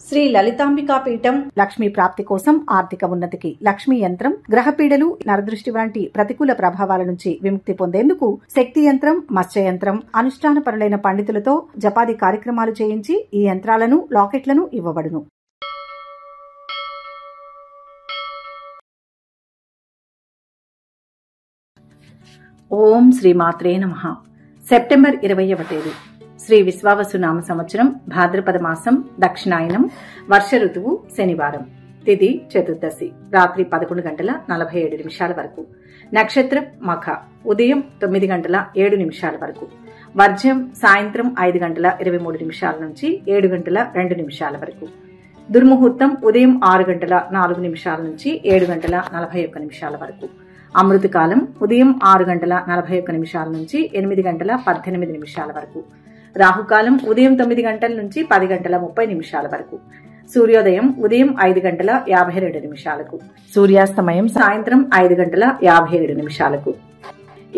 శ్రీ లలితాంబికా పీఠం లక్ష్మీ ప్రాప్తి కోసం ఆర్థిక ఉన్నతికి లక్ష్మీ యంత్రం, గ్రహపీడలు, నరదృష్టి వంటి ప్రతికూల ప్రభావాల నుంచి విముక్తి పొందేందుకు శక్తి యంత్రం, మత్స్య యంత్రం అనుష్ఠానపరులైన పండితులతో జపాది కార్యక్రమాలు చేయించి ఈ యంత్రాలను, లాకెట్లను ఇవ్వబడును. ఓం శ్రీమాత్రే నమః. సెప్టెంబర్ 20వ తేదీ శ్రీ విశ్వావసు నామ సంవత్సరం, భాద్రపద మాసం, దక్షిణాయనం, వర్ష ఋతువు, శనివారం. తిథి చతుర్దశి, రాత్రి 11:47 వరకు. నక్షత్రం మఖ, ఉదయం 9:07 వరకు. వర్జ్యం సాయంత్రం 5:23 నుంచి 7:02 వరకు. దుర్ముహూర్తం ఉదయం 6:04 నుంచి 7:41 వరకు. అమృతకాలం ఉదయం 6:41 నుంచి 8:18 వరకు. రాహుకాలం ఉదయం 9 గంటల నుంచి 10:30 వరకు. సూర్యోదయం ఉదయం 5:52. సూర్యాస్తమయం సాయంత్రం 5:57.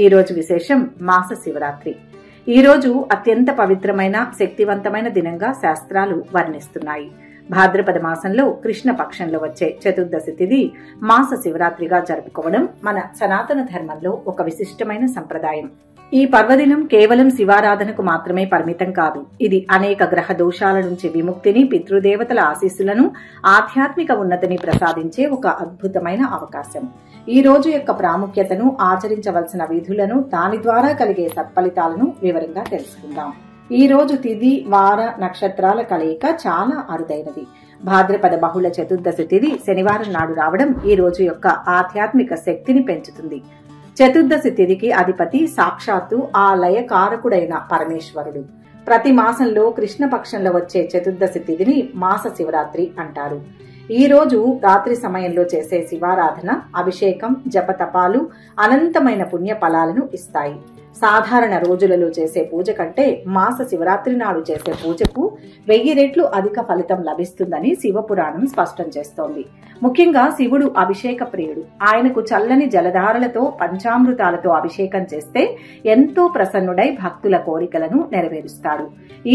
ఈ రోజు విశేషం మాస శివరాత్రి. ఈ రోజు అత్యంత పవిత్రమైన, శక్తివంతమైన దినంగా శాస్త్రాలు వర్ణిస్తున్నాయి. భాద్రపద మాసంలో కృష్ణ పక్షంలో వచ్చే చతుర్దశి తిథి మాస శివరాత్రిగా జరుపుకోవడం మన సనాతన ధర్మంలో ఒక విశిష్టమైన సంప్రదాయం. ఈ పర్వదినం కేవలం శివారాధనకు మాత్రమే పరిమితం కాదు. ఇది అనేక గ్రహ దోషాల నుంచి విముక్తిని, పితృదేవతల ఆశీస్సులను, ఆధ్యాత్మిక ఉన్నతిని ప్రసాదించే ఒక అద్భుతమైన అవకాశం. ఈ రోజు యొక్క ప్రాముఖ్యతను, ఆచరించవలసిన విధులను, దాని ద్వారా కలిగే సత్ఫలితాలను వివరంగా తెలుసుకుందాం. ఈ రోజు తిథి, వార, నక్షత్రాల కలయిక చాలా అరుదైనది. భాద్రపద బహుళ చతుర్దశి తిథి శనివారం నాడు రావడం ఈ రోజు యొక్క ఆధ్యాత్మిక శక్తిని పెంచుతుంది. చతుర్దశి తిథికి అధిపతి సాక్షాత్తు ఆ లయకారకుడైన పరమేశ్వరుడు. ప్రతి మాసంలో కృష్ణపక్షంలో వచ్చే చతుర్దశి తిథిని మాస శివరాత్రి అంటారు. ఈ రోజు రాత్రి సమయంలో చేసే శివారాధన, అభిషేకం, జపతపాలు అనంతమైన పుణ్య ఫలాలను ఇస్తాయి. సాధారణ రోజులలో చేసే పూజ కంటే మాస శివరాత్రి నాడు చేసే పూజకు 1000 రెట్లు అధిక ఫలితం లభిస్తుందని శివపురాణం స్పష్టం చేస్తోంది. ముఖ్యంగా శివుడు అభిషేక ప్రియుడు. ఆయనకు చల్లని జలధారలతో, పంచామృతాలతో అభిషేకం చేస్తే ఎంతో ప్రసన్నుడై భక్తుల కోరికలను నెరవేరుస్తాడు.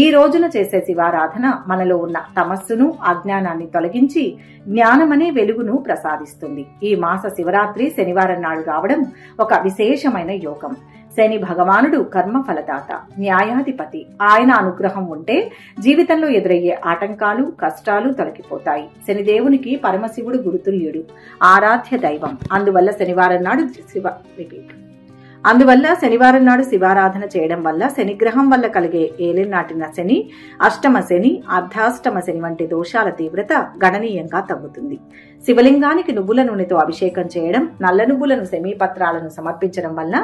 ఈ రోజున చేసే శివారాధన మనలో ఉన్న తమస్సును, అజ్ఞానాన్ని తొలగించి జ్ఞానమనే వెలుగును ప్రసాదిస్తుంది. ఈ మాస శివరాత్రి శనివారం నాడు రావడం ఒక విశేషమైన యోగం. శని భగవానుడు కర్మఫలదాత, న్యాయాధిపతి. ఆయన అనుగ్రహం ఉంటే జీవితంలో ఎదురయ్యే ఆటంకాలు, కష్టాలు తొలగిపోతాయి. శనిదేవునికి పరమశివుడు గురుతుల్యుడు, ఆరాధ్య దైవం. అందువల్ల శనివారం నాడు శివారాధన చేయడం వల్ల శనిగ్రహం వల్ల కలిగే ఏలినాటిన శని, అష్టమ శని, అర్ధాష్టమ శని వంటి దోషాల తీవ్రత గణనీయంగా తగ్గుతుంది. శివలింగానికి నువ్వుల నూనెతో అభిషేకం చేయడం, నల్ల నువ్వులను, శమీపత్రాలను సమర్పించడం వల్ల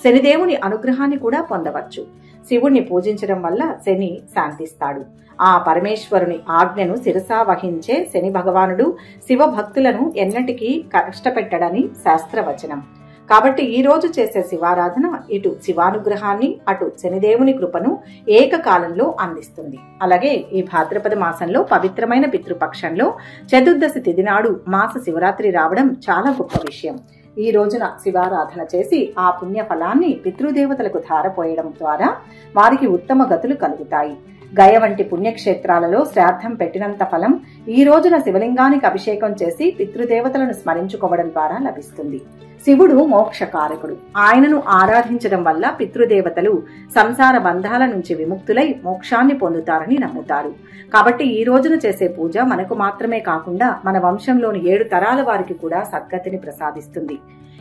శనిదేవుని అనుగ్రహాన్ని కూడా పొందవచ్చు. శివుణ్ణి పూజించడం వల్ల శని శాంతిస్తాడు. ఆ పరమేశ్వరుని ఆజ్ఞను శిరసా వహించే శని భగవానుడు శివ భక్తులను ఎన్నటికీ కష్టపెట్టడని శాస్త్రవచనం. కాబట్టి ఈ రోజు చేసే శివారాధన ఇటు శివానుగ్రహాన్ని, అటు శనిదేవుని కృపను ఏకకాలంలో అందిస్తుంది. అలాగే ఈ భాద్రపద మాసంలో పవిత్రమైన పితృపక్షంలో చతుర్దశి తిథి నాడు మాస శివరాత్రి రావడం చాలా గొప్ప విషయం. ఈ రోజున శివారాధన చేసి ఆ పుణ్య ఫలాన్ని పితృదేవతలకు ధారపోయడం ద్వారా వారికి ఉత్తమ గతులు కలుగుతాయి. గయ వంటి పుణ్యక్షేత్రాలలో శ్రాద్ధం పెట్టినంత ఫలం ఈ రోజున శివలింగానికి అభిషేకం చేసి పితృదేవతలను స్మరించుకోవడం ద్వారా లభిస్తుంది. శివుడు మోక్షకారకుడు. ఆయనను ఆరాధించడం వల్ల పితృదేవతలు సంసార బంధాల నుంచి విముక్తులై మోక్షాన్ని పొందుతారని నమ్ముతారు. కాబట్టి ఈ రోజున చేసే పూజ మనకు మాత్రమే కాకుండా మన వంశంలోని 7 తరాల వారికి కూడా సద్గతిని ప్రసాదిస్తుంది.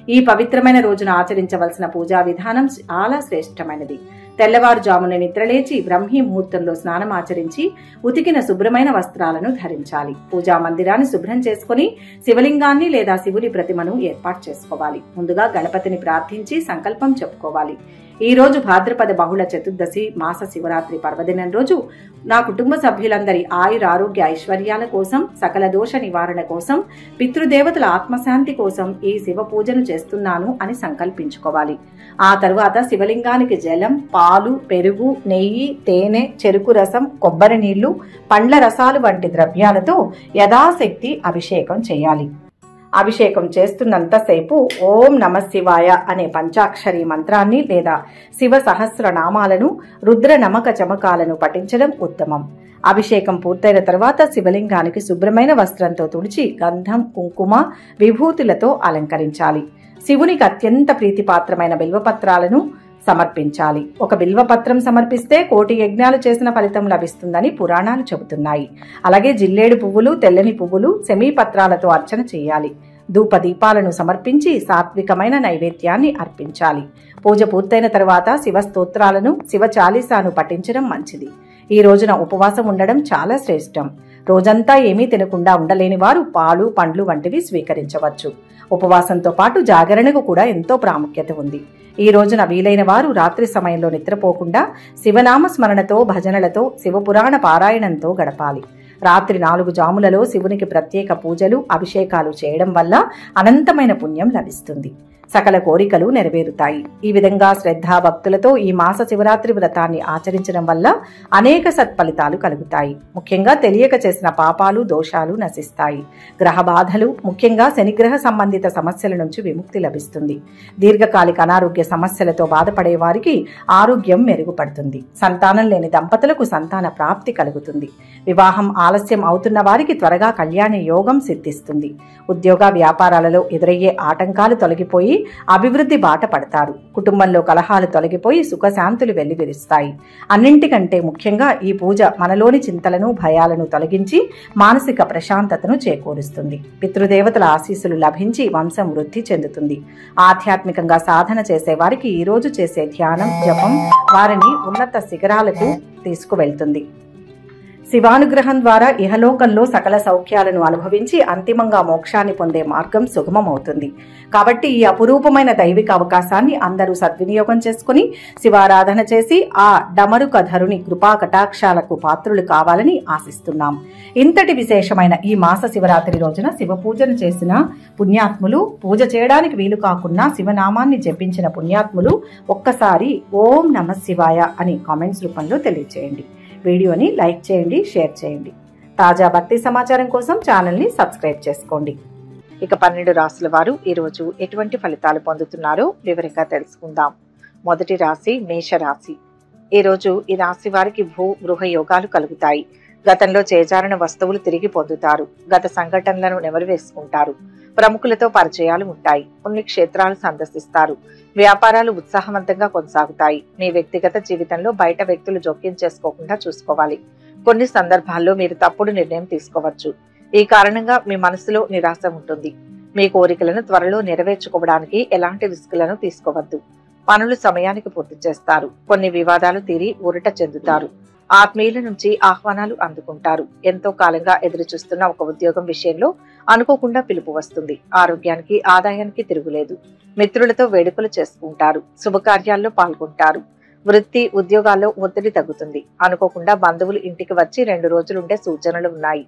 ఈ పవిత్రమైన రోజున ఆచరించవలసిన పూజా విధానం చాలా శ్రేష్టమైనది. తెల్లవారుజామున నిద్రలేచి బ్రహ్మీ ముహూర్తంలో స్నానం ఆచరించి ఉతికిన శుభ్రమైన వస్త్రాలను ధరించాలి. పూజా మందిరాన్ని శుభ్రం చేసుకుని శివలింగాన్ని లేదా శివుని ప్రతిమను ఏర్పాటు చేసుకోవాలి. ముందుగా గణపతిని ప్రార్థించి సంకల్పం చెప్పుకోవాలి. ఈ రోజు భాద్రపద బహుళ చతుర్దశి మాస శివరాత్రి పర్వదినం రోజు నా కుటుంబ సభ్యులందరి ఆయురారోగ్య ఐశ్వర్యాల కోసం, సకల దోష నివారణ కోసం, పితృదేవతల ఆత్మశాంతి కోసం ఈ శివ పూజను చేస్తున్నాను అని సంకల్పించుకోవాలి. ఆ తరువాత శివలింగానికి జలం, పాలు, పెరుగు, నెయ్యి, తేనె, చెరుకు రసం, కొబ్బరి నీళ్లు, పండ్ల రసాలు వంటి ద్రవ్యాలతో యథాశక్తి అభిషేకం చేయాలి. అభిషేకం చేస్తున్నంతసేపు ఓం నమ శివాయ అనే పంచాక్షరి మంత్రాన్ని లేదా శివ సహస్రనామాలను రుద్ర నమక చమకాలను పఠించడం ఉత్తమం. అభిషేకం పూర్తయిన తర్వాత శివలింగానికి శుభ్రమైన వస్త్రంతో తుడిచి గంధం, కుంకుమ, విభూతులతో అలంకరించాలి. శివునికి అత్యంత ప్రీతిపాత్రమైన బిల్వపత్రాలను సమర్పించాలి. ఒక బిల్వపత్రం సమర్పిస్తే 1,000,000 యజ్ఞాలు చేసిన ఫలితం లభిస్తుందని పురాణాలు చెబుతున్నాయి. అలాగే జిల్లేడు పువ్వులు, తెల్లని పువ్వులు, శమీపత్రాలతో అర్చన చేయాలి. ధూప దీపాలను సమర్పించి సాత్వికమైన నైవేద్యాన్ని అర్పించాలి. పూజ పూర్తయిన తర్వాత శివ స్తోత్రాలను, శివ చాలీసాను పఠించడం మంచిది. ఈ రోజున ఉపవాసం ఉండడం చాలా శ్రేష్టం. రోజంతా ఏమీ తినకుండా ఉండలేని వారు పాలు, పండ్లు వంటివి స్వీకరించవచ్చు. ఉపవాసంతో పాటు జాగరణకు కూడా ఎంతో ప్రాముఖ్యత ఉంది. ఈ రోజున వీలైన వారు రాత్రి సమయంలో నిద్రపోకుండా శివనామ స్మరణతో, భజనలతో, శివపురాణ పారాయణంతో గడపాలి. రాత్రి 4 జాములలో శివునికి ప్రత్యేక పూజలు, అభిషేకాలు చేయడం వల్ల అనంతమైన పుణ్యం లభిస్తుంది. సకల కోరికలు నెరవేరుతాయి. ఈ విధంగా శ్రద్ధాభక్తులతో ఈ మాస శివరాత్రి వ్రతాన్ని ఆచరించడం వల్ల అనేక సత్ఫలితాలు కలుగుతాయి. ముఖ్యంగా తెలియక చేసిన పాపాలు, దోషాలు నశిస్తాయి. గ్రహ బాధలు, ముఖ్యంగా శనిగ్రహ సంబంధిత సమస్యల నుంచి విముక్తి లభిస్తుంది. దీర్ఘకాలిక అనారోగ్య సమస్యలతో బాధపడే వారికి ఆరోగ్యం మెరుగుపడుతుంది. సంతానం లేని దంపతులకు సంతాన ప్రాప్తి కలుగుతుంది. వివాహం ఆలస్యం అవుతున్న వారికి త్వరగా కళ్యాణ యోగం సిద్ధిస్తుంది. ఉద్యోగ వ్యాపారాలలో ఎదురయ్యే ఆటంకాలు తొలగిపోయి అభివృద్ధి బాట పడతారు. కుటుంబంలో కలహాలు తొలగిపోయి సుఖశాంతులు వెల్లివిరుస్తాయి. అన్నింటికంటే ముఖ్యంగా ఈ పూజ మనలోని చింతలను, భయాలను తొలగించి మానసిక ప్రశాంతతను చేకూరుస్తుంది. పితృదేవతల ఆశీస్సులు లభించి వంశం వృద్ధి చెందుతుంది. ఆధ్యాత్మికంగా సాధన చేసే వారికి ఈ రోజు చేసే ధ్యానం, జపం వారిని ఉన్నత శిఖరాలకు తీసుకువెళ్తుంది. శివానుగ్రహం ద్వారా ఇహలోకంలో సకల సౌఖ్యాలను అనుభవించి అంతిమంగా మోక్షాన్ని పొందే మార్గం సుగమమవుతుంది. కాబట్టి ఈ అపురూపమైన దైవిక అవకాశాన్ని అందరూ సద్వినియోగం చేసుకుని శివారాధన చేసి ఆ డమరుకధరుని కృపా కటాక్షాలకు పాత్రులు కావాలని ఆశిస్తున్నాం. ఇంతటి విశేషమైన ఈ మాస శివరాత్రి రోజున శివ పూజను చేసిన పుణ్యాత్ములు, పూజ చేయడానికి వీలు కాకున్నా శివనామాన్ని జపించిన పుణ్యాత్ములు ఒక్కసారి ఓం నమ శివాయ అని కామెంట్స్ రూపంలో తెలియజేయండి. వీడియోని లైక్ చేయండి, షేర్ చేయండి. తాజా భక్తి సమాచారం కోసం ఛానల్ని సబ్స్క్రైబ్ చేసుకోండి. ఇక 12 రాశుల వారు ఈరోజు ఎటువంటి ఫలితాలు పొందుతున్నారో వివరంగా తెలుసుకుందాం. మొదటి రాశి మేషరాశి. ఈరోజు ఈ రాశి వారికి గృహ యోగాలు కలుగుతాయి. గతంలో చేజారిన వస్తువులు తిరిగి పొందుతారు. గత సంఘటనలను నెమరువేసుకుంటారు. ప్రముఖులతో పరిచయాలు ఉంటాయి. పుణ్యక్షేత్రాలు సందర్శిస్తారు. వ్యాపారాలు ఉత్సాహవంతంగా కొనసాగుతాయి. మీ వ్యక్తిగత జీవితంలో బయట వ్యక్తులు జోక్యం చేసుకోకుండా చూసుకోవాలి. కొన్ని సందర్భాల్లో మీరు తప్పుడు నిర్ణయం తీసుకోవచ్చు. ఈ కారణంగా మీ మనసులో నిరాశ ఉంటుంది. మీ కోరికలను త్వరలో నెరవేర్చుకోవడానికి ఎలాంటి రిస్కులను తీసుకోవద్దు. పనులు సమయానికి పూర్తి చేస్తారు. కొన్ని వివాదాలు తీరి ఊరట చెందుతారు. ఆత్మీయుల నుంచి ఆహ్వానాలు అందుకుంటారు. ఎంతో కాలంగా ఎదురు చూస్తున్న ఒక ఉద్యోగం విషయంలో అనుకోకుండా పిలుపు వస్తుంది. ఆరోగ్యానికి, ఆదాయానికి తిరుగులేదు. మిత్రులతో వేడుకలు చేసుకుంటారు. శుభకార్యాల్లో పాల్గొంటారు. వృత్తి, ఉద్యోగాల్లో ఒత్తిడి తగ్గుతుంది. అనుకోకుండా బంధువులు ఇంటికి వచ్చి 2 రోజులుండే సూచనలు ఉన్నాయి.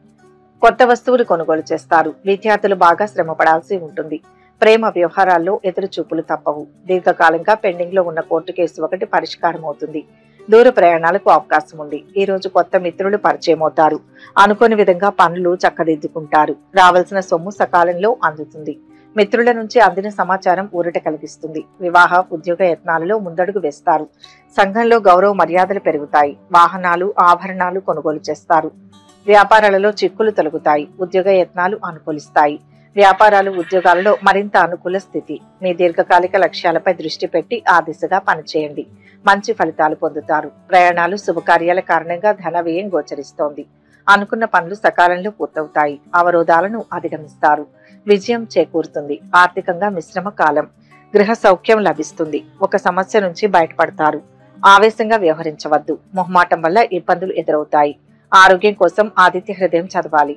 కొత్త వస్తువులు కొనుగోలు చేస్తారు. విద్యార్థులు బాగా శ్రమ పడాల్సి ఉంటుంది. ప్రేమ వ్యవహారాల్లో ఎదురు చూపులు తప్పవు. దీర్ఘకాలంగా పెండింగ్ లో ఉన్న కోర్టు కేసు ఒకటి పరిష్కారం అవుతుంది. దూర ప్రయాణాలకు అవకాశం ఉంది. ఈ రోజు కొత్త మిత్రులు పరిచయం అవుతారు. అనుకోని విధంగా పనులు చక్కదిద్దుకుంటారు. రావాల్సిన సొమ్ము సకాలంలో అందుతుంది. మిత్రుల నుంచి అందిన సమాచారం ఊరట కలిగిస్తుంది. వివాహ, ఉద్యోగ యత్నాలలో ముందడుగు వేస్తారు. సంఘంలో గౌరవ మర్యాదలు పెరుగుతాయి. వాహనాలు, ఆభరణాలు కొనుగోలు చేస్తారు. వ్యాపారాలలో చిక్కులు తొలగుతాయి. ఉద్యోగ యత్నాలు అనుకూలిస్తాయి. వ్యాపారాలు, ఉద్యోగాలలో మరింత అనుకూల స్థితి. మీ దీర్ఘకాలిక లక్ష్యాలపై దృష్టి పెట్టి ఆ దిశగా పనిచేయండి. మంచి ఫలితాలు పొందుతారు. ప్రయాణాలు, శుభకార్యాల కారణంగా ధన వ్యయం గోచరిస్తోంది. అనుకున్న పనులు సకాలంలో పూర్తవుతాయి. అవరోధాలను అధిగమిస్తారు. విజయం చేకూరుతుంది. ఆర్థికంగా మిశ్రమ కాలం. గృహ సౌఖ్యం లభిస్తుంది. ఒక సమస్య నుంచి బయటపడతారు. ఆవేశంగా వ్యవహరించవద్దు. మొహమాటం వల్ల ఇబ్బందులు ఎదురవుతాయి. ఆరోగ్యం కోసం ఆదిత్య హృదయం చదవాలి.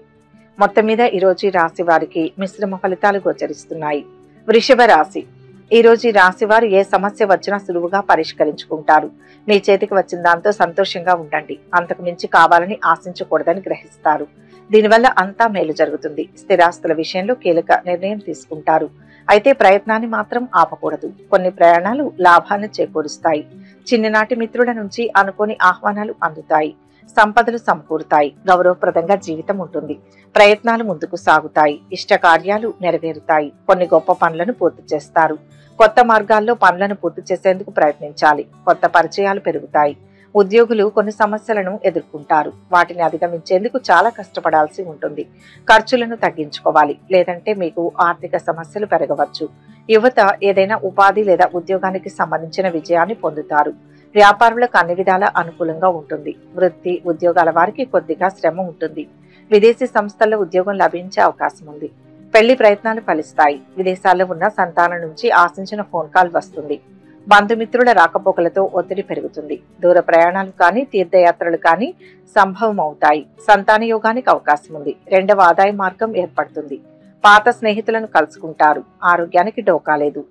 మొత్తం మీద ఈరోజు రాశి వారికి మిశ్రమ ఫలితాలు గోచరిస్తున్నాయి. వృషభ రాశి. ఈ రోజు ఈ రాశి వారు ఏ సమస్య వచ్చినా సులువుగా పరిష్కరించుకుంటారు. మీ చేతికి వచ్చిన దాంతో సంతోషంగా ఉండండి. అంతకు మించి కావాలని ఆశించకూడదని గ్రహిస్తారు. దీనివల్ల అంతా మేలు జరుగుతుంది. స్థిరాస్తుల విషయంలో కీలక నిర్ణయం తీసుకుంటారు. అయితే ప్రయత్నాన్ని మాత్రం ఆపకూడదు. కొన్ని ప్రయాణాలు లాభాన్ని చేకూరుస్తాయి. చిన్ననాటి మిత్రుల నుంచి అనుకోని ఆహ్వానాలు అందుతాయి. సంపదలు సమకూరుతాయి. గౌరవప్రదంగా జీవితం ఉంటుంది. ప్రయత్నాలు ముందుకు సాగుతాయి. ఇష్ట కార్యాలు నెరవేరుతాయి. కొన్ని గొప్ప పనులను పూర్తి చేస్తారు. కొత్త మార్గాల్లో పనులను పూర్తి చేసేందుకు ప్రయత్నించాలి. కొత్త పరిచయాలు పెరుగుతాయి. ఉద్యోగులు కొన్ని సమస్యలను ఎదుర్కొంటారు. వాటిని అధిగమించేందుకు చాలా కష్టపడాల్సి ఉంటుంది. ఖర్చులను తగ్గించుకోవాలి, లేదంటే మీకు ఆర్థిక సమస్యలు పెరగవచ్చు. యువత ఏదైనా ఉపాధి లేదా ఉద్యోగానికి సంబంధించిన విజయాన్ని పొందుతారు. వ్యాపారులకు అన్ని విధాలా అనుకూలంగా ఉంటుంది. వృత్తి ఉద్యోగాల వారికి కొద్దిగా శ్రమ ఉంటుంది. విదేశీ సంస్థల్లో ఉద్యోగం లభించే అవకాశం ఉంది. పెళ్లి ప్రయత్నాలు ఫలిస్తాయి. విదేశాల్లో ఉన్న సంతానం నుంచి ఆశించిన ఫోన్ కాల్ వస్తుంది. బంధుమిత్రుల రాకపోకలతో ఒత్తిడి పెరుగుతుంది. దూర ప్రయాణాలు కానీ తీర్థయాత్రలు కానీ సంభవం అవుతాయి. సంతాన యోగానికి అవకాశం ఉంది. రెండవ ఆదాయ మార్గం ఏర్పడుతుంది. పాత స్నేహితులను కలుసుకుంటారు. ఆరోగ్యానికి డోకా లేదు.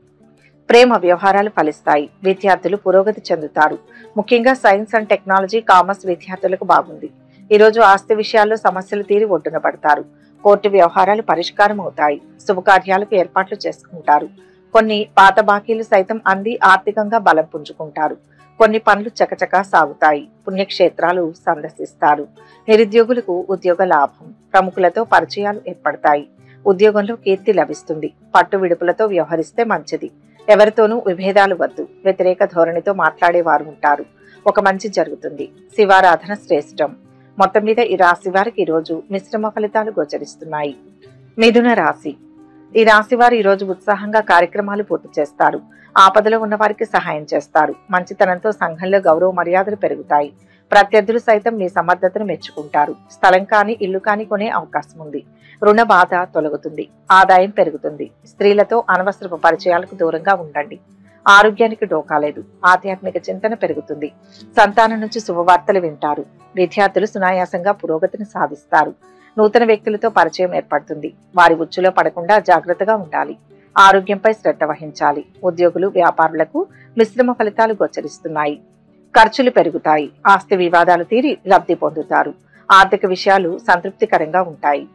ప్రేమ వ్యవహారాలు ఫలిస్తాయి. విద్యార్థులు పురోగతి చెందుతారు. ముఖ్యంగా సైన్స్ అండ్ టెక్నాలజీ, కామర్స్ విద్యార్థులకు బాగుంది. ఈ రోజు ఆస్తి విషయాల్లో సమస్యలు తీరి ఒడ్డున పడతారు. కోర్టు వ్యవహారాలు పరిష్కారం అవుతాయి. శుభకార్యాలకు ఏర్పాట్లు చేసుకుంటారు. కొన్ని పాత బాకీలు సైతం అంది ఆర్థికంగా బలం పుంజుకుంటారు. కొన్ని పనులు చకచకా సాగుతాయి. పుణ్యక్షేత్రాలు సందర్శిస్తారు. నిరుద్యోగులకు ఉద్యోగ లాభం. ప్రముఖులతో పరిచయాలు ఏర్పడతాయి. ఉద్యోగంలో కీర్తి లభిస్తుంది. పట్టు విడుపులతో వ్యవహరిస్తే మంచిది. ఎవరితోనూ విభేదాలు వద్దు. వ్యతిరేక ధోరణితో మాట్లాడేవారు ఉంటారు. ఒక మంచి జరుగుతుంది. శివారాధన శ్రేష్టం. మొత్తం మీద ఈ రాశి వారికి ఈరోజు మిశ్రమ ఫలితాలు గోచరిస్తున్నాయి. మిథున రాశి. ఈ రాశి వారు ఈరోజు ఉత్సాహంగా కార్యక్రమాలు పూర్తి చేస్తారు. ఆపదలో ఉన్న వారికి సహాయం చేస్తారు. మంచితనంతో సంఘంలో గౌరవ మర్యాదలు పెరుగుతాయి. ప్రత్యర్థులు సైతం మీ సమర్థతను మెచ్చుకుంటారు. స్థలం కానీ ఇల్లు కానీ కొనే అవకాశం ఉంది. రుణ బాధ తొలగుతుంది. ఆదాయం పెరుగుతుంది. స్త్రీలతో అనవసరపు పరిచయాలకు దూరంగా ఉండండి. ఆరోగ్యానికి డోకాలేదు. ఆధ్యాత్మిక చింతన పెరుగుతుంది. సంతానం నుంచి శుభవార్తలు వింటారు. విద్యార్థులు సునాయాసంగా పురోగతిని సాధిస్తారు. నూతన వ్యక్తులతో పరిచయం ఏర్పడుతుంది. వారి ఉచ్చులో పడకుండా జాగ్రత్తగా ఉండాలి. ఆరోగ్యంపై శ్రద్ధ వహించాలి. ఉద్యోగులు వ్యాపారులకు మిశ్రమ ఫలితాలు గోచరిస్తున్నాయి. ఖర్చులు పెరుగుతాయి. ఆస్తి వివాదాలు తీరి లబ్ధి పొందుతారు. ఆర్థిక విషయాలు సంతృప్తికరంగా ఉంటాయి.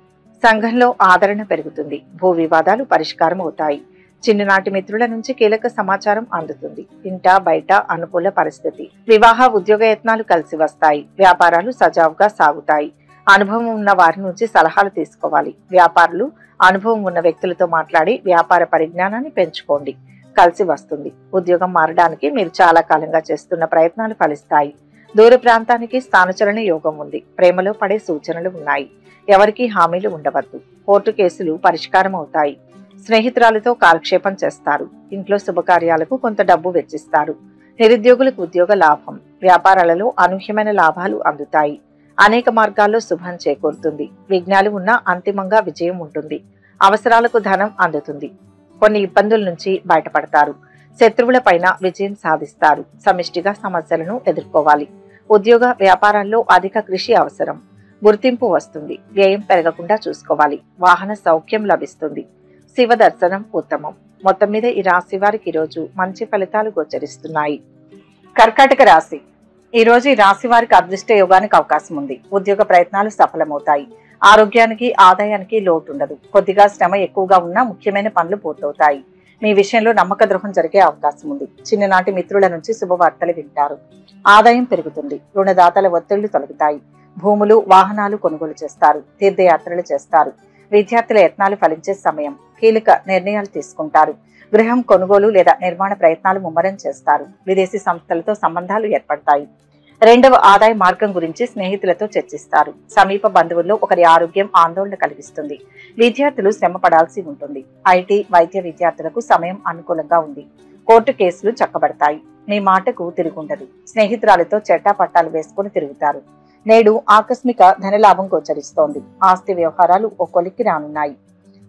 సంఘంలో ఆదరణ పెరుగుతుంది. భూ వివాదాలు పరిష్కారం అవుతాయి. చిన్ననాటి మిత్రుల నుంచి కీలక సమాచారం అందుతుంది. ఇంట బయట అనుకూల పరిస్థితి. వివాహ ఉద్యోగ యత్నాలు కలిసి వస్తాయి. వ్యాపారాలు సజావుగా సాగుతాయి. అనుభవం ఉన్న వారి నుంచి సలహాలు తీసుకోవాలి. వ్యాపారులు అనుభవం ఉన్న వ్యక్తులతో మాట్లాడి వ్యాపార పరిజ్ఞానాన్ని పెంచుకోండి. కలిసి వస్తుంది. ఉద్యోగం మారడానికి మీరు చాలా కాలంగా చేస్తున్న ప్రయత్నాలు ఫలిస్తాయి. దూర ప్రాంతానికి స్థానచలన యోగం ఉంది. ప్రేమలో పడే సూచనలు ఉన్నాయి. ఎవరికీ హామీలు ఉండవద్దు. కోర్టు కేసులు పరిష్కారం అవుతాయి. స్నేహితురాలతో కాలక్షేపం చేస్తారు. ఇంట్లో శుభకార్యాలకు కొంత డబ్బు వెచ్చిస్తారు. నిరుద్యోగులకు ఉద్యోగ లాభం. వ్యాపారాలలో అనూహ్యమైన లాభాలు అందుతాయి. అనేక మార్గాల్లో శుభం చేకూరుతుంది. విఘ్నాలు ఉన్నా అంతిమంగా విజయం ఉంటుంది. అవసరాలకు ధనం అందుతుంది. కొన్ని ఇబ్బందుల నుంచి బయటపడతారు. శత్రువుల పైన విజయం సాధిస్తారు. సమిష్టిగా సమస్యలను ఎదుర్కోవాలి. ఉద్యోగ వ్యాపారాల్లో అధిక కృషి అవసరం. గుర్తింపు వస్తుంది. వ్యయం పెరగకుండా చూసుకోవాలి. వాహన సౌఖ్యం లభిస్తుంది. శివ దర్శనం ఉత్తమం. మొత్తం మీద ఈ రాశి వారికి ఈరోజు మంచి ఫలితాలు గోచరిస్తున్నాయి. కర్కాటక రాశి. ఈ రోజు ఈ రాశి వారికి అదృష్ట యోగానికి అవకాశం ఉంది. ఉద్యోగ ప్రయత్నాలు సఫలమవుతాయి. ఆరోగ్యానికి ఆదాయానికి లోటు ఉండదు. కొద్దిగా శ్రమ ఎక్కువగా ఉన్నా ముఖ్యమైన పనులు పూర్తవుతాయి. మీ విషయంలో నమ్మక ద్రోహం జరిగే అవకాశం ఉంది. చిన్ననాటి మిత్రుల నుంచి శుభవార్తలు వింటారు. ఆదాయం పెరుగుతుంది. రుణదాతల ఒత్తిళ్లు తొలగుతాయి. భూములు వాహనాలు కొనుగోలు చేస్తారు. తీర్థయాత్రలు చేస్తారు. విద్యార్థుల యత్నాలు ఫలించే సమయం. కీలక నిర్ణయాలు తీసుకుంటారు. గృహం కొనుగోలు లేదా నిర్మాణ ప్రయత్నాలు ముమ్మరం చేస్తారు. విదేశీ సంస్థలతో సంబంధాలు ఏర్పడతాయి. రెండవ ఆదాయ మార్గం గురించి స్నేహితులతో చర్చిస్తారు. సమీప బంధువుల్లో ఒకరి ఆరోగ్యం ఆందోళన కలిగిస్తుంది. విద్యార్థులు శ్రమ పడాల్సి ఉంటుంది. ఐటీ వైద్య విద్యార్థులకు సమయం అనుకూలంగా ఉంది. కోర్టు కేసులు చక్కబడతాయి. మీ మాటకు తిరుగుండదు. స్నేహితురాలతో చెట్టాపట్టాలు వేసుకుని తిరుగుతారు. నేడు ఆకస్మిక ధనలాభం గోచరిస్తోంది. ఆస్తి వ్యవహారాలు ఓ కొలిక్కి రానున్నాయి.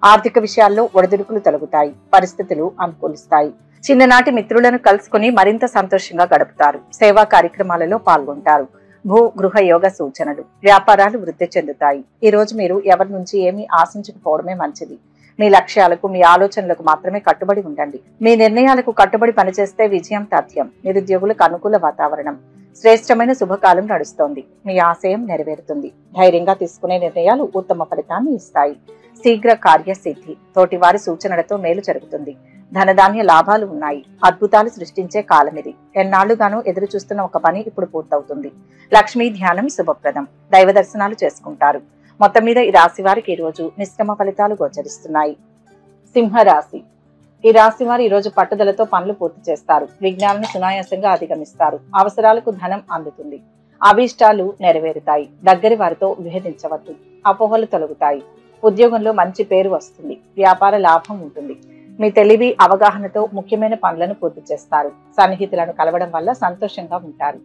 ఆర్థిక విషయాల్లో ఒడిదుడుకులు తొలగుతాయి. పరిస్థితులు అనుకూలిస్తాయి. చిన్ననాటి మిత్రులను కలుసుకుని మరింత సంతోషంగా గడుపుతారు. సేవా కార్యక్రమాలలో పాల్గొంటారు. భూ గృహ యోగ సూచనలు. వ్యాపారాలు వృద్ధి చెందుతాయి. ఈ రోజు మీరు ఎవరి నుంచి ఏమీ ఆశించకపోవడమే మంచిది. మీ లక్ష్యాలకు మీ ఆలోచనలకు మాత్రమే కట్టుబడి ఉండండి. మీ నిర్ణయాలకు కట్టుబడి పనిచేస్తే విజయం తథ్యం. నిరుద్యోగులకు అనుకూల వాతావరణం. శ్రేష్టమైన శుభకాలం నడుస్తోంది. మీ ఆశయం నెరవేరుతుంది. ధైర్యంగా తీసుకునే నిర్ణయాలు ఉత్తమ ఫలితాన్ని ఇస్తాయి. శీఘ్ర కార్యసిద్ధి, తోటివారి సూచనలతో మేలు జరుగుతుంది. ధనధాన్య లాభాలు ఉన్నాయి. అద్భుతాలు సృష్టించే కాలం ఇది. ఎన్నాళ్లుగానూ ఎదురు చూస్తున్న ఒక పని ఇప్పుడు పూర్తవుతుంది. లక్ష్మీ ధ్యానం శుభప్రదం. దైవ దర్శనాలు చేసుకుంటారు. మొత్తం మీద ఈ రాశి వారికి ఈ రోజు మిశ్రమ ఫలితాలు గోచరిస్తున్నాయి. సింహరాశి. ఈ రాశి వారు ఈ రోజు పట్టుదలతో పనులు పూర్తి చేస్తారు. విఘ్నాలను సునాయాసంగా అధిగమిస్తారు. అవసరాలకు ధనం అందుతుంది. అభీష్టాలు నెరవేరుతాయి. దగ్గరి వారితో విభేదించవద్దు. అపోహలు తొలగుతాయి. ఉద్యోగంలో మంచి పేరు వస్తుంది. వ్యాపార లాభం ఉంటుంది. మీ తెలివి అవగాహనతో ముఖ్యమైన పనులను పూర్తి చేస్తారు. సన్నిహితులను కలవడం వల్ల సంతోషంగా ఉంటారు.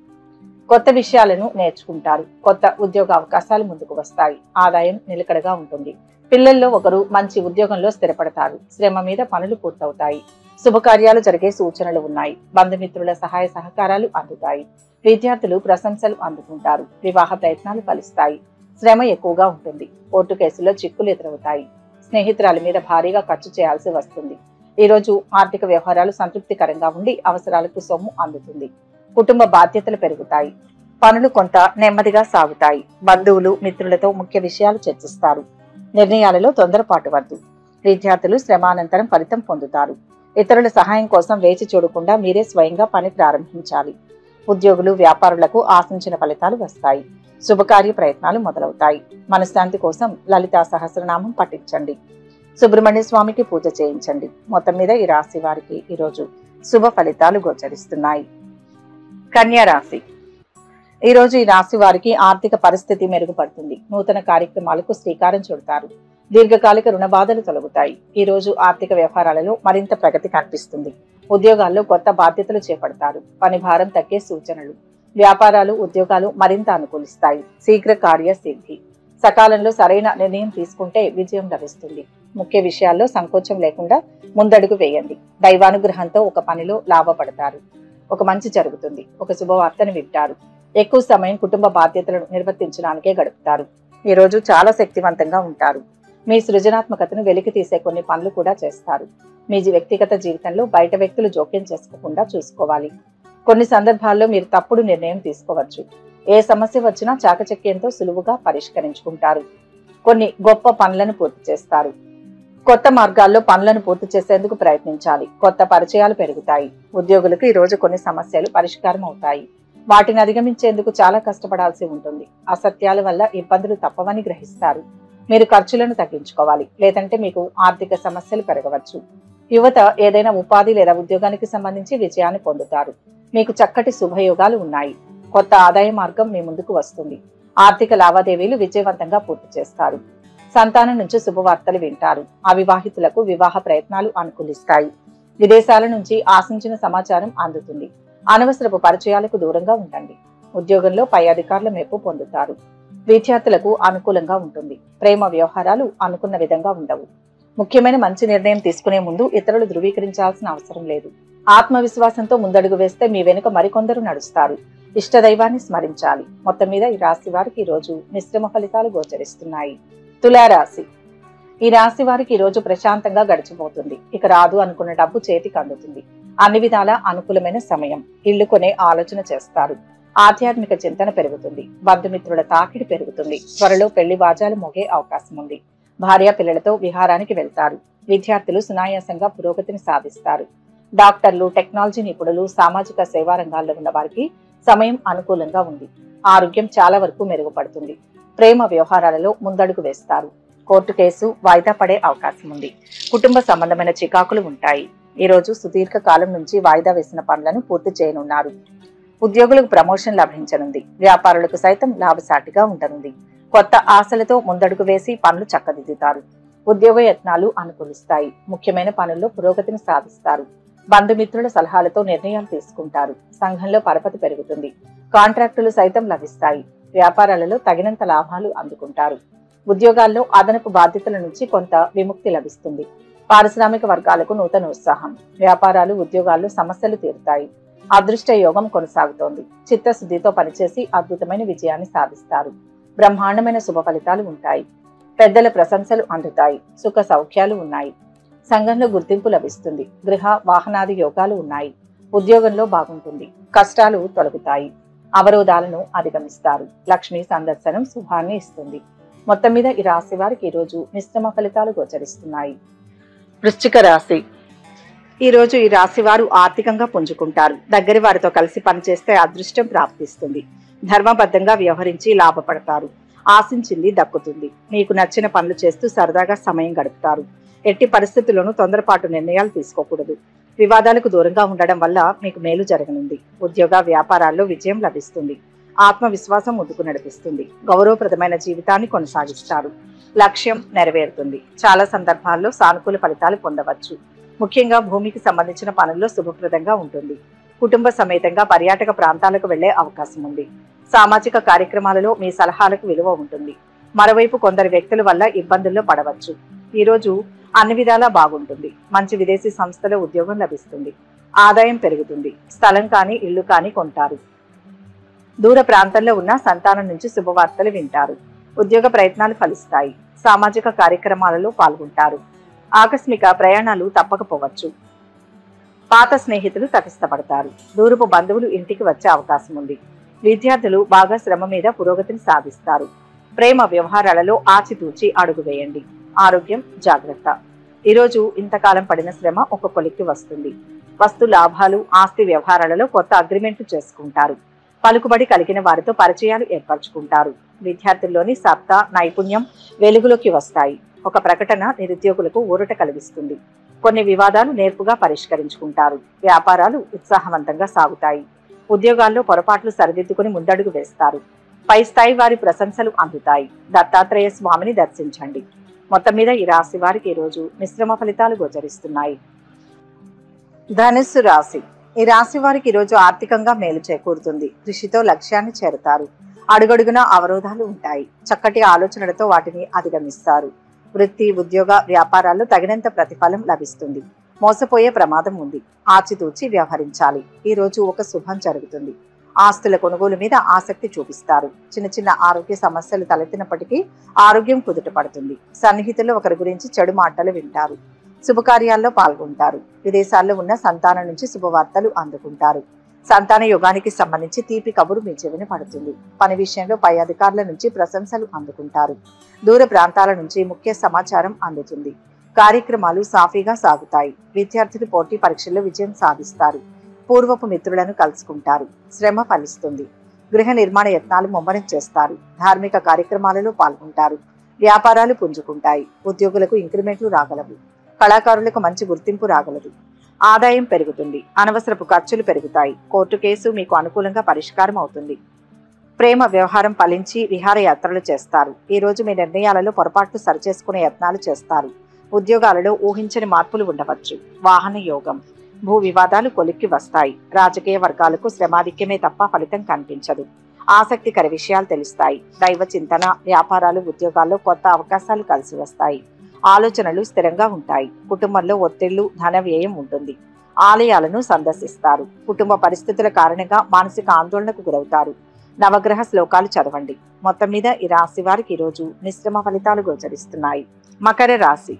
కొత్త విషయాలను నేర్చుకుంటారు. కొత్త ఉద్యోగ అవకాశాలు ముందుకు వస్తాయి. ఆదాయం నిలకడగా ఉంటుంది. పిల్లల్లో ఒకరు మంచి ఉద్యోగంలో స్థిరపడతారు. శ్రమ మీద పనులు పూర్తవుతాయి. శుభకార్యాలు జరిగే సూచనలు ఉన్నాయి. బంధుమిత్రుల సహాయ సహకారాలు అందుతాయి. విద్యార్థులు ప్రశంసలు అందుకుంటారు. వివాహ ప్రయత్నాలు ఫలిస్తాయి. శ్రమ ఎక్కువగా ఉంటుంది. కోర్టు కేసుల్లో చిక్కులు ఎదురవుతాయి. స్నేహితురాల మీద భారీగా ఖర్చు చేయాల్సి వస్తుంది. ఈ రోజు ఆర్థిక వ్యవహారాలు సంతృప్తికరంగా ఉండి అవసరాలకు సొమ్ము అందుతుంది. కుటుంబ బాధ్యతలు పెరుగుతాయి. పనులు కొంత నెమ్మదిగా సాగుతాయి. బంధువులు మిత్రులతో ముఖ్య విషయాలు చర్చిస్తారు. నిర్ణయాలలో తొందరపాటు వద్దు. విద్యార్థులు శ్రమానంతరం ఫలితం పొందుతారు. ఇతరుల సహాయం కోసం వేచి చూడకుండా మీరే స్వయంగా పని ప్రారంభించాలి. ఉద్యోగులు వ్యాపారులకు ఆశించిన ఫలితాలు వస్తాయి. శుభకార్య ప్రయత్నాలు మొదలవుతాయి. మనశ్శాంతి కోసం లలితా సహస్రనామం పఠించండి. సుబ్రహ్మణ్య స్వామికి పూజ చేయించండి. మొత్తం మీద ఈ రాశి వారికి ఈరోజు శుభ ఫలితాలు గోచరిస్తున్నాయి. కన్యా రాశి. ఈ రోజు ఈ రాశి వారికి ఆర్థిక పరిస్థితి మెరుగుపడుతుంది. నూతన కార్యక్రమాలకు శ్రీకారం చుడతారు. దీర్ఘకాలిక రుణ బాధలు తొలగుతాయి. ఈ రోజు ఆర్థిక వ్యవహారాలలో మరింత ప్రగతి కనిపిస్తుంది. ఉద్యోగాల్లో కొత్త బాధ్యతలు చేపడతారు. పని భారం తగ్గే సూచనలు. వ్యాపారాలు ఉద్యోగాలు మరింత అనుకూలిస్తాయి. శీఘ్ర కార్య సిద్ధి. సకాలంలో సరైన నిర్ణయం తీసుకుంటే విజయం లభిస్తుంది. ముఖ్య విషయాల్లో సంకోచం లేకుండా ముందడుగు వేయండి. దైవానుగ్రహంతో ఒక పనిలో లాభపడతారు. ఒక మంచి జరుగుతుంది. ఒక శుభవార్తను వింటారు. ఎక్కువ సమయం కుటుంబ బాధ్యతలను నిర్వర్తించడానికే గడుపుతారు. ఈ రోజు చాలా శక్తివంతంగా ఉంటారు. మీ సృజనాత్మకతను వెలికి తీసే కొన్ని పనులు కూడా చేస్తారు. మీ వ్యక్తిగత జీవితంలో బయట వ్యక్తులు జోక్యం చేసుకోకుండా చూసుకోవాలి. కొన్ని సందర్భాల్లో మీరు తప్పుడు నిర్ణయం తీసుకోవచ్చు. ఏ సమస్య వచ్చినా చాకచక్యంతో సులువుగా పరిష్కరించుకుంటారు. కొన్ని గొప్ప పనులను పూర్తి చేస్తారు. కొత్త మార్గాల్లో పనులను పూర్తి చేసేందుకు ప్రయత్నించాలి. కొత్త పరిచయాలు పెరుగుతాయి. ఉద్యోగులకు ఈ రోజు కొన్ని సమస్యలు పరిష్కారం అవుతాయి. వాటిని అధిగమించేందుకు చాలా కష్టపడాల్సి ఉంటుంది. అసత్యాల వల్ల ఇబ్బందులు తప్పవని గ్రహిస్తారు. మీరు ఖర్చులను తగ్గించుకోవాలి. లేదంటే మీకు ఆర్థిక సమస్యలు పెరగవచ్చు. యువత ఏదైనా ఉపాధి లేదా ఉద్యోగానికి సంబంధించి విజయాన్ని పొందుతారు. మీకు చక్కటి శుభయోగాలు ఉన్నాయి. కొత్త ఆదాయ మార్గం మీ ముందుకు వస్తుంది. ఆర్థిక లావాదేవీలు విజయవంతంగా పూర్తి చేస్తారు. సంతానం నుంచి శుభవార్తలు వింటారు. అవివాహితులకు వివాహ ప్రయత్నాలు అనుకూలిస్తాయి. విదేశాల నుంచి ఆశించిన సమాచారం అందుతుంది. అనవసరపు పరిచయాలకు దూరంగా ఉండండి. ఉద్యోగంలో పై అధికారుల మెప్పు పొందుతారు. విద్యార్థులకు అనుకూలంగా ఉంటుంది. ప్రేమ వ్యవహారాలు అనుకున్న విధంగా ఉండవు. ముఖ్యమైన మంచి నిర్ణయం తీసుకునే ముందు ఇతరులు ధృవీకరించాల్సిన అవసరం లేదు. ఆత్మవిశ్వాసంతో ముందడుగు వేస్తే మీ వెనుక మరికొందరు నడుస్తారు. ఇష్టదైవాన్ని స్మరించాలి. మొత్తం మీద ఈ రాశి వారికి ఈ రోజు మిశ్రమ ఫలితాలు గోచరిస్తున్నాయి. తులారాశి. ఈ రాశి వారికి ఈ రోజు ప్రశాంతంగా గడిచిపోతుంది. ఇక రాదు అనుకున్న డబ్బు చేతికి అందుతుంది. అన్ని విధాల అనుకూలమైన సమయం. ఇల్లు కొనే ఆలోచన చేస్తారు. ఆధ్యాత్మిక చింతన పెరుగుతుంది. బంధుమిత్రుల తాకిడి పెరుగుతుంది. త్వరలో పెళ్లి బాజాలు మోగే అవకాశం ఉంది. భార్య పిల్లలతో విహారానికి వెళ్తారు. విద్యార్థులు సునాయాసంగా పురోగతిని సాధిస్తారు. డాక్టర్లు, టెక్నాలజీ నిపుణులు, సామాజిక సేవా రంగాల్లో ఉన్న వారికి సమయం అనుకూలంగా ఉంది. ఆరోగ్యం చాలా వరకు మెరుగుపడుతుంది. ప్రేమ వ్యవహారాలలో ముందడుగు వేస్తారు. కోర్టు కేసు వాయిదా పడే అవకాశం ఉంది. కుటుంబ సంబంధమైన చికాకులు ఉంటాయి. ఈ రోజు సుదీర్ఘ కాలం నుంచి వాయిదా వేసిన పనులను పూర్తి చేయనున్నారు. ఉద్యోగులకు ప్రమోషన్ లభించనుంది. వ్యాపారులకు సైతం లాభసాటిగా ఉండనుంది. కొత్త ఆశలతో ముందడుగు వేసి పనులు చక్కదిద్దుతారు. ఉద్యోగ యత్నాలు అనుకూలిస్తాయి. ముఖ్యమైన పనుల్లో పురోగతిని సాధిస్తారు. బంధుమిత్రుల సలహాలతో నిర్ణయాలు తీసుకుంటారు. సంఘంలో పరపతి పెరుగుతుంది. కాంట్రాక్టులు సైతం లభిస్తాయి. వ్యాపారాలలో తగినంత లాభాలు అందుకుంటారు. ఉద్యోగాల్లో అదనపు బాధ్యతల నుంచి కొంత విముక్తి లభిస్తుంది. పారిశ్రామిక వర్గాలకు నూతన ఉత్సాహం. వ్యాపారాలు ఉద్యోగాల్లో సమస్యలు తీరుతాయి. అదృష్ట యోగం కొనసాగుతోంది. చిత్తశుద్ధితో పనిచేసి అద్భుతమైన విజయాన్ని సాధిస్తారు. బ్రహ్మాండమైన శుభ ఫలితాలు ఉంటాయి. పెద్దల ప్రశంసలు అందుతాయి. సుఖ సౌఖ్యాలు ఉన్నాయి. సంఘంలో గుర్తింపు లభిస్తుంది. గృహ వాహనాది యోగాలు ఉన్నాయి. ఉద్యోగంలో బాగుంటుంది. కష్టాలు తొలగుతాయి. అవరోధాలను అధిగమిస్తారు. లక్ష్మీ సందర్శనం శుభాన్ని ఇస్తుంది. మొత్తం మీద ఈ రాశి వారికి ఈరోజు మిశ్రమ ఫలితాలు గోచరిస్తున్నాయి. వృశ్చిక రాశి. ఈరోజు ఈ రాశి వారు ఆర్థికంగా పుంజుకుంటారు. దగ్గరి వారితో కలిసి పనిచేస్తే అదృష్టం ప్రాప్తిస్తుంది. ధర్మబద్ధంగా వ్యవహరించి లాభపడతారు. ఆశించింది దక్కుతుంది. మీకు నచ్చిన పనులు చేస్తూ సరదాగా సమయం గడుపుతారు. ఎట్టి పరిస్థితుల్లోనూ తొందరపాటు నిర్ణయాలు తీసుకోకూడదు. వివాదాలకు దూరంగా ఉండడం వల్ల మీకు మేలు జరగనుంది. ఉద్యోగ వ్యాపారాల్లో విజయం లభిస్తుంది. ఆత్మవిశ్వాసం ముందుకు నడిపిస్తుంది. గౌరవప్రదమైన జీవితాన్ని కొనసాగిస్తారు. లక్ష్యం నెరవేరుతుంది. చాలా సందర్భాల్లో సానుకూల ఫలితాలు పొందవచ్చు. ముఖ్యంగా భూమికి సంబంధించిన పనుల్లో శుభప్రదంగా ఉంటుంది. కుటుంబ సమేతంగా పర్యాటక ప్రాంతాలకు వెళ్లే అవకాశం ఉంది. సామాజిక కార్యక్రమాలలో మీ సలహాలకు విలువ ఉంటుంది. మరోవైపు కొందరు వ్యక్తుల వల్ల ఇబ్బందుల్లో పడవచ్చు. ఈరోజు అన్ని విధాలా బాగుంటుంది. మంచి విదేశీ సంస్థలో ఉద్యోగం లభిస్తుంది. ఆదాయం పెరుగుతుంది. స్థలం కానీ ఇల్లు కానీ కొంటారు. దూర ప్రాంతంలో ఉన్న సంతానం నుంచి శుభవార్తలు వింటారు. ఉద్యోగ ప్రయత్నాలు ఫలిస్తాయి. సామాజిక కార్యక్రమాలలో పాల్గొంటారు. ఆకస్మిక ప్రయాణాలు తప్పకపోవచ్చు. పాత స్నేహితులు తటస్థపడతారు. దూరపు బంధువులు ఇంటికి వచ్చే అవకాశం ఉంది. విద్యార్థులు బాగా శ్రమ మీద పురోగతిని సాధిస్తారు. ప్రేమ వ్యవహారాలలో ఆచితూచి అడుగు వేయండి. ఆరోగ్యం జాగ్రత్త. ఈరోజు ఇంతకాలం పడిన శ్రమ ఒక కొలిక్కి వస్తుంది. వస్తు లాభాలు, ఆస్తి వ్యవహారాలలో కొత్త అగ్రిమెంట్లు చేసుకుంటారు. పలుకుబడి కలిగిన వారితో పరిచయాలు ఏర్పరచుకుంటారు. విద్యార్థుల్లోని సత్తా, నైపుణ్యం వెలుగులోకి వస్తాయి. ఒక ప్రకటన నిరుద్యోగులకు ఊరట కలిగిస్తుంది. కొన్ని వివాదాలు నేర్పుగా పరిష్కరించుకుంటారు. వ్యాపారాలు ఉత్సాహవంతంగా సాగుతాయి. ఉద్యోగాల్లో పొరపాట్లు సరిదిద్దుకుని ముందడుగు వేస్తారు. పై స్థాయి వారి ప్రశంసలు అందుతాయి. దత్తాత్రేయ స్వామిని దర్శించండి. మొత్తం మీద ఈ రాశి వారికి ఈరోజు మిశ్రమ ఫలితాలు గోచరిస్తున్నాయి. ధనుస్సు రాశి. ఈ రాశి వారికి ఈరోజు ఆర్థికంగా మేలు చేకూరుతుంది. కృషితో లక్ష్యాన్ని చేరుతారు. అడుగడుగునా అవరోధాలు ఉంటాయి. చక్కటి ఆలోచనలతో వాటిని అధిగమిస్తారు. వృత్తి, ఉద్యోగ వ్యాపారాల్లో తగినంత ప్రతిఫలం లభిస్తుంది. మోసపోయే ప్రమాదం ఉంది. ఆచితూచి వ్యవహరించాలి. ఈ రోజు ఒక శుభం జరుగుతుంది. ఆస్తుల కొనుగోలు మీద ఆసక్తి చూపిస్తారు. చిన్న చిన్న ఆరోగ్య సమస్యలు తలెత్తినప్పటికీ ఆరోగ్యం కుదుట పడుతుంది. సన్నిహితులు ఒకరి గురించి చెడు మాటలు వింటారు. శుభకార్యాల్లో పాల్గొంటారు. విదేశాల్లో ఉన్న సంతానం నుంచి శుభవార్తలు అందుకుంటారు. సంతాన యోగానికి సంబంధించి తీపి కబురు మీ చెవిన పడుతుంది. పని విషయంలో పై అధికారుల నుంచి ప్రశంసలు అందుకుంటారు. దూర ప్రాంతాల నుంచి ముఖ్య సమాచారం అందుతుంది. కార్యక్రమాలు సాఫీగా సాగుతాయి. విద్యార్థులు పోటీ పరీక్షల్లో విజయం సాధిస్తారు. పూర్వపు మిత్రులను కలుసుకుంటారు. శ్రమ ఫలిస్తుంది. గృహ నిర్మాణ యత్నాలు ముమ్మరం చేస్తారు. ధార్మిక కార్యక్రమాలలో పాల్గొంటారు. వ్యాపారాలు పుంజుకుంటాయి. ఉద్యోగులకు ఇంక్రిమెంట్లు రాగలవు. కళాకారులకు మంచి గుర్తింపు రాగలదు. ఆదాయం పెరుగుతుంది. అనవసరపు ఖర్చులు పెరుగుతాయి. కోర్టు కేసు మీకు అనుకూలంగా పరిష్కారం అవుతుంది. ప్రేమ వ్యవహారం ఫలించి విహారయాత్రలు చేస్తారు. ఈ రోజు మీ నిర్ణయాలలో పొరపాట్లు సరిచేసుకునే యత్నాలు చేస్తారు. ఉద్యోగాలలో ఊహించని మార్పులు ఉండవచ్చు. వాహన యోగం. భూ వివాదాలు కొలిక్కి వస్తాయి. రాజకీయ వర్గాలకు శ్రమాధిక్యమే తప్ప ఫలితం కనిపించదు. ఆసక్తికర విషయాలు తెలుస్తాయి. దైవ చింతన, వ్యాపారాలు, ఉద్యోగాల్లో కొత్త అవకాశాలు కలిసి వస్తాయి. ఆలోచనలు స్థిరంగా ఉంటాయి. కుటుంబంలో ఒత్తిళ్లు, ధన వ్యయం ఉంటుంది. ఆలయాలను సందర్శిస్తారు. కుటుంబ పరిస్థితుల కారణంగా మానసిక ఆందోళనకు గురవుతారు. నవగ్రహ శ్లోకాలు చదవండి. మొత్తం మీద ఈ రాశి వారికి ఈరోజు మిశ్రమ ఫలితాలు గోచరిస్తున్నాయి. మకర రాశి.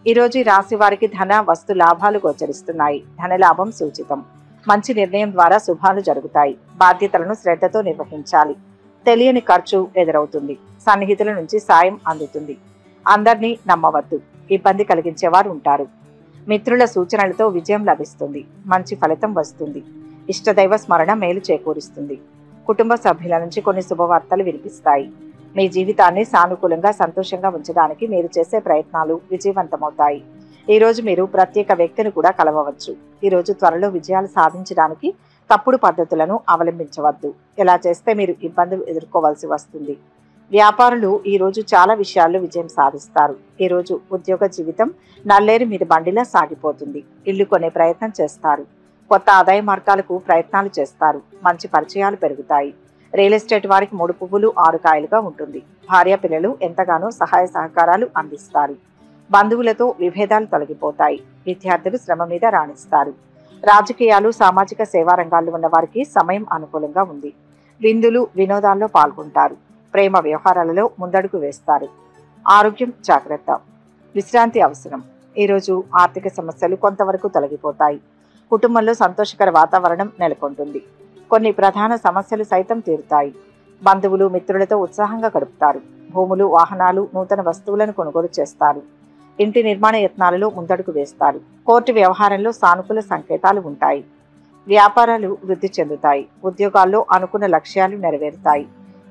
ఈరోజు ఈ రాశి వారికి ధన, వస్తు లాభాలు గోచరిస్తున్నాయి. ధనలాభం సూచితం. మంచి నిర్ణయం ద్వారా శుభాలు జరుగుతాయి. బాధ్యతలను శ్రద్ధతో నిర్వహించాలి. తెలియని ఖర్చు ఎదురవుతుంది. సన్నిహితుల నుంచి సాయం అందుతుంది. అందరినీ నమ్మవద్దు. ఇబ్బంది కలిగించేవారు ఉంటారు. మిత్రుల సూచనలతో విజయం లభిస్తుంది. మంచి ఫలితం వస్తుంది. ఇష్టదైవ స్మరణ మేలు చేకూరుస్తుంది. కుటుంబ సభ్యుల నుంచి కొన్ని శుభవార్తలు వినిపిస్తాయి. మీ జీవితాన్ని సానుకూలంగా, సంతోషంగా ఉంచడానికి మీరు చేసే ప్రయత్నాలు విజయవంతమవుతాయి. ఈ రోజు మీరు ప్రత్యేక వ్యక్తిని కూడా కలవవచ్చు. ఈ రోజు త్వరలో విజయాలు సాధించడానికి తప్పుడు పద్ధతులను అవలంబించవద్దు. ఇలా చేస్తే మీరు ఇబ్బందులు ఎదుర్కోవాల్సి వస్తుంది. వ్యాపారులు ఈ రోజు చాలా విషయాల్లో విజయం సాధిస్తారు. ఈ రోజు ఉద్యోగ జీవితం నల్లేరు మీద బండిలా సాగిపోతుంది. ఇల్లు కొనే ప్రయత్నం చేస్తారు. కొత్త ఆదాయ మార్గాలకు ప్రయత్నాలు చేస్తారు. మంచి పరిచయాలు పెరుగుతాయి. రియల్ ఎస్టేట్ వారికి 3 పువ్వులు 6 కాయలుగా ఉంటుంది. భార్య పిల్లలు ఎంతగానో సహాయ సహకారాలు అందిస్తారు. బంధువులతో విభేదాలు తొలగిపోతాయి. విద్యార్థులు శ్రమ మీద రాణిస్తారు. రాజకీయాలు, సామాజిక సేవా రంగాల్లో ఉన్న వారికి సమయం అనుకూలంగా ఉంది. విందులు, వినోదాల్లో పాల్గొంటారు. ప్రేమ వ్యవహారాలలో ముందడుగు వేస్తారు. ఆరోగ్యం జాగ్రత్త. విశ్రాంతి అవసరం. ఈరోజు ఆర్థిక సమస్యలు కొంతవరకు తొలగిపోతాయి. కుటుంబంలో సంతోషకర వాతావరణం నెలకొంటుంది. కొన్ని ప్రధాన సమస్యలు సైతం తీరుతాయి. బంధువులు, మిత్రులతో ఉత్సాహంగా గడుపుతారు. భూములు, వాహనాలు, నూతన వస్తువులను కొనుగోలు చేస్తారు. ఇంటి నిర్మాణ యత్నాలలో ముందడుగు వేస్తారు. కోర్టు వ్యవహారంలో సానుకూల సంకేతాలు ఉంటాయి. వ్యాపారాలు వృద్ధి చెందుతాయి. ఉద్యోగాల్లో అనుకున్న లక్ష్యాలు నెరవేరుతాయి.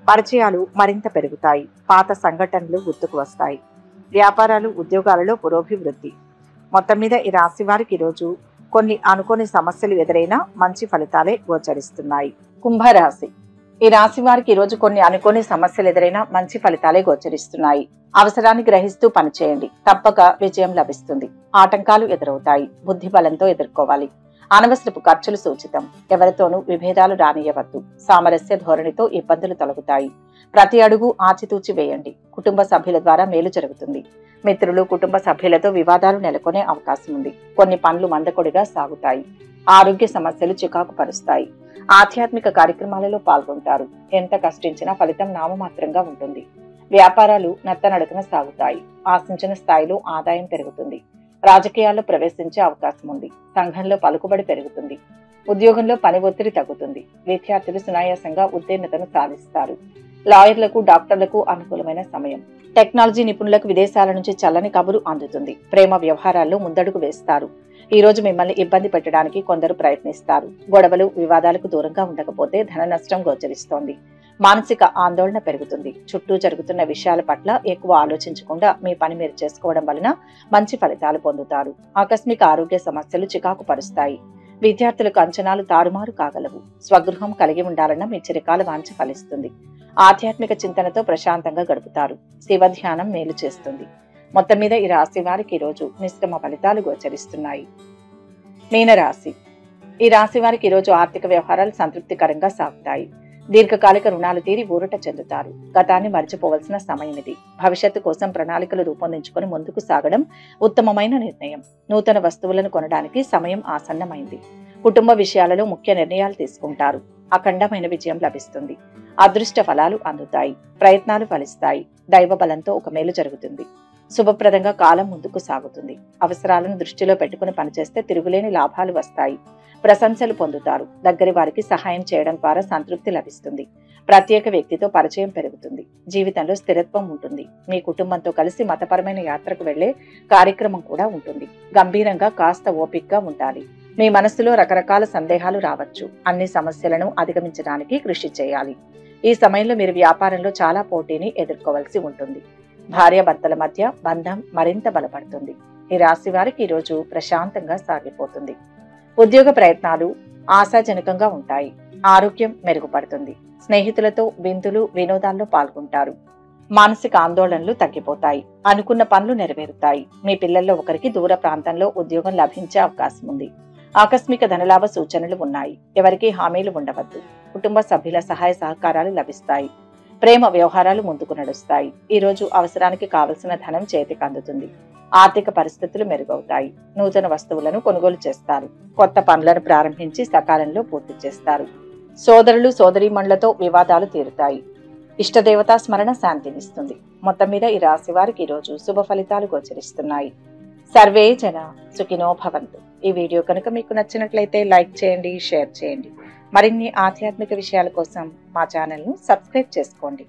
పరిచయాలు మరింత పెరుగుతాయి. పాత సంఘటనలు గుర్తుకు వస్తాయి. వ్యాపారాలు, ఉద్యోగాలలో పురోభివృద్ధి. మొత్తం మీద ఈ రాశి వారికి ఈరోజు కొన్ని అనుకోని సమస్యలు ఎదురైనా మంచి ఫలితాలే గోచరిస్తున్నాయి. కుంభరాశి. ఈ రాశి వారికి ఈరోజు కొన్ని అనుకోని సమస్యలు ఎదురైనా మంచి ఫలితాలే గోచరిస్తున్నాయి. అవసరాన్ని గ్రహిస్తూ పనిచేయండి, తప్పక విజయం లభిస్తుంది. ఆటంకాలు ఎదురవుతాయి, బుద్ధి బలంతో ఎదుర్కోవాలి. అనవసరపు ఖర్చులు సూచితం. ఎవరితోనూ విభేదాలు రానియవద్దు. సామరస్య ధోరణితో ఇబ్బందులు తొలగుతాయి. ప్రతి అడుగు ఆచితూచి వేయండి. కుటుంబ సభ్యుల ద్వారా మేలు జరుగుతుంది. మిత్రులు, కుటుంబ సభ్యులతో వివాదాలు నెలకొనే అవకాశం ఉంది. కొన్ని పనులు మందకొడిగా సాగుతాయి. ఆరోగ్య సమస్యలు చికాకు పరుస్తాయి. ఆధ్యాత్మిక కార్యక్రమాలలో పాల్గొంటారు. ఎంత కష్టించినా ఫలితం నామమాత్రంగా ఉంటుంది. వ్యాపారాలు నత్తనడకన సాగుతాయి. ఆశించిన స్థాయిలో ఆదాయం పెరుగుతుంది. రాజకీయాల్లో ప్రవేశించే అవకాశం ఉంది. సంఘంలో పలుకుబడి పెరుగుతుంది. ఉద్యోగంలో పని ఒత్తిడి తగ్గుతుంది. విద్యార్థులు సునాయాసంగా ఉత్తీర్ణతను సాధిస్తారు. లాయర్లకు, డాక్టర్లకు అనుకూలమైన సమయం. టెక్నాలజీ నిపుణులకు విదేశాల నుంచి చల్లని కబురు అందుతుంది. ప్రేమ వ్యవహారాల్లో ముందడుగు వేస్తారు. ఈ రోజు మిమ్మల్ని ఇబ్బంది పెట్టడానికి కొందరు ప్రయత్నిస్తారు. గొడవలు, వివాదాలకు దూరంగా ఉండకపోతే ధన నష్టం గోచరిస్తోంది. మానసిక ఆందోళన పెరుగుతుంది. చుట్టూ జరుగుతున్న విషయాల పట్ల ఎక్కువ ఆలోచించకుండా మీ పని మీరు చేసుకోవడం వలన మంచి ఫలితాలు పొందుతారు. ఆకస్మిక ఆరోగ్య సమస్యలు చికాకు పరుస్తాయి. విద్యార్థులకు అంచనాలు తారుమారు కాగలవు. స్వగృహం కలిగి ఉండాలన్న మీ చిరకాల వాంఛ ఫలిస్తుంది. ఆధ్యాత్మిక చింతనతో ప్రశాంతంగా గడుపుతారు. శివ ధ్యానం మేలు చేస్తుంది. మొత్తం మీద ఈ రాశి వారికి ఈరోజు మిశ్రమ ఫలితాలు గోచరిస్తున్నాయి. మీనరాశి. ఈ రాశి వారికి ఈరోజు ఆర్థిక వ్యవహారాలు సంతృప్తికరంగా సాగుతాయి. దీర్ఘకాలిక రుణాలు తీరి ఊరట చెందుతారు. గతాన్ని మరిచిపోవలసిన సమయం ఇది. భవిష్యత్తు కోసం ప్రణాళికలు రూపొందించుకొని ముందుకు సాగడం ఉత్తమమైన నిర్ణయం. నూతన వస్తువులను కొనడానికి సమయం ఆసన్నమైంది. కుటుంబ విషయాలలో ముఖ్య నిర్ణయాలు తీసుకుంటారు. అఖండమైన విజయం లభిస్తుంది. అదృష్ట ఫలాలు అందుతాయి. ప్రయత్నాలు ఫలిస్తాయి. దైవ బలంతో ఒక మేలు జరుగుతుంది. శుభప్రదంగా కాలం ముందుకు సాగుతుంది. అవసరాలను దృష్టిలో పెట్టుకుని పనిచేస్తే తిరుగులేని లాభాలు వస్తాయి. ప్రశంసలు పొందుతారు. దగ్గరి వారికి సహాయం చేయడం ద్వారా సంతృప్తి లభిస్తుంది. ప్రత్యేక వ్యక్తితో పరిచయం పెరుగుతుంది. జీవితంలో స్థిరత్వం ఉంటుంది. మీ కుటుంబంతో కలిసి మతపరమైన యాత్రకు వెళ్లే కార్యక్రమం కూడా ఉంటుంది. గంభీరంగా కాస్త ఓపికగా ఉండాలి. మీ మనస్సులో రకరకాల సందేహాలు రావచ్చు. అన్ని సమస్యలను అధిగమించడానికి కృషి చేయాలి. ఈ సమయంలో మీరు వ్యాపారంలో చాలా పోటీని ఎదుర్కోవాల్సి ఉంటుంది. భార్యాభర్తల మధ్య బంధం మరింత బలపడుతుంది. ఈ రాశి వారికి ఈరోజు ప్రశాంతంగా సాగిపోతుంది. ఉద్యోగ ప్రయత్నాలు ఆశాజనకంగా ఉంటాయి. ఆరోగ్యం మెరుగుపడుతుంది. స్నేహితులతో విందులు, వినోదాల్లో పాల్గొంటారు. మానసిక ఆందోళనలు తగ్గిపోతాయి. అనుకున్న పనులు నెరవేరుతాయి. మీ పిల్లల్లో ఒకరికి దూర ప్రాంతంలో ఉద్యోగం లభించే అవకాశం ఉంది. ఆకస్మిక ధనలాభ సూచనలు ఉన్నాయి. ఎవరికి హామీలు ఉండవద్దు. కుటుంబ సభ్యుల సహాయ సహకారాలు లభిస్తాయి. ప్రేమ వ్యవహారాలు ముందుకు నడుస్తాయి. ఈ రోజు అవసరానికి కావలసిన ధనం చేతికి అందుతుంది. ఆర్థిక పరిస్థితులు మెరుగవుతాయి. నూతన వస్తువులను కొనుగోలు చేస్తారు. కొత్త పనులను ప్రారంభించి సకాలంలో పూర్తి చేస్తారు. సోదరులు, సోదరీమణులతో వివాదాలు తీరుతాయి. ఇష్టదేవతా స్మరణ శాంతినిస్తుంది. మొత్తం మీద ఈ రాశి వారికి ఈరోజు శుభ ఫలితాలు గోచరిస్తున్నాయి. సర్వే జన సుఖినో భవంతు. ఈ వీడియో కనుక మీకు నచ్చినట్లయితే లైక్ చేయండి, షేర్ చేయండి. మరిన్ని ఆధ్యాత్మిక విషయాల కోసం మా ఛానల్ను సబ్స్క్రైబ్ చేసుకోండి.